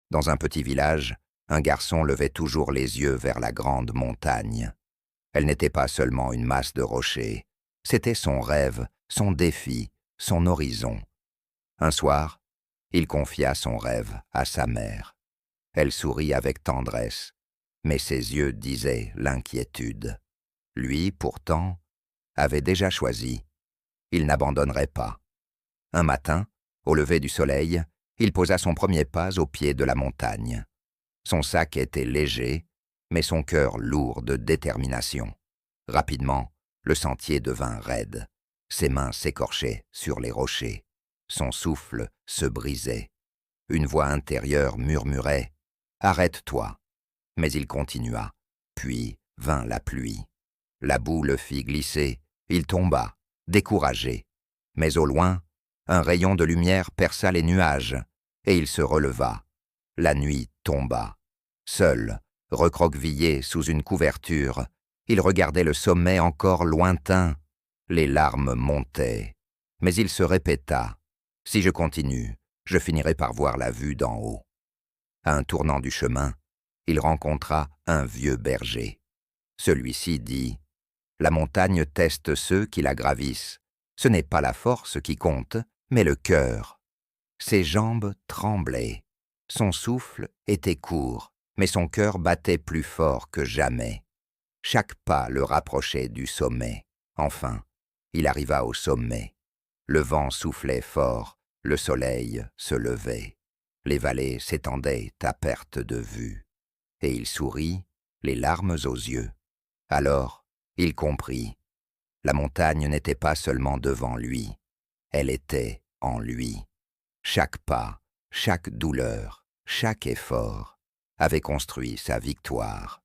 Dans un petit village, un garçon levait toujours les yeux vers la grande montagne. Elle n'était pas seulement une masse de rochers, c'était son rêve, son défi, son horizon. Un soir, il confia son rêve à sa mère. Elle sourit avec tendresse, mais ses yeux disaient l'inquiétude. Lui, pourtant, avait déjà choisi. Il n'abandonnerait pas. Un matin, au lever du soleil, il posa son premier pas au pied de la montagne. Son sac était léger, mais son cœur lourd de détermination. Rapidement, le sentier devint raide. Ses mains s'écorchaient sur les rochers. Son souffle se brisait. Une voix intérieure murmurait « Arrête-toi !» Mais il continua. Puis vint la pluie. La boue le fit glisser. Il tomba, découragé. Mais au loin, un rayon de lumière perça les nuages, et il se releva. La nuit tomba. Seul, recroquevillé sous une couverture, il regardait le sommet encore lointain. Les larmes montaient. Mais il se répéta « Si je continue, je finirai par voir la vue d'en haut. » À un tournant du chemin, il rencontra un vieux berger. Celui-ci dit « La montagne teste ceux qui la gravissent. Ce n'est pas la force qui compte, mais le cœur. » Ses jambes tremblaient. Son souffle était court, mais son cœur battait plus fort que jamais. Chaque pas le rapprochait du sommet. Enfin, il arriva au sommet. Le vent soufflait fort, le soleil se levait. Les vallées s'étendaient à perte de vue. Et il sourit, les larmes aux yeux. Alors, il comprit. La montagne n'était pas seulement devant lui, elle était en lui. Chaque pas, chaque douleur, chaque effort avait construit sa victoire.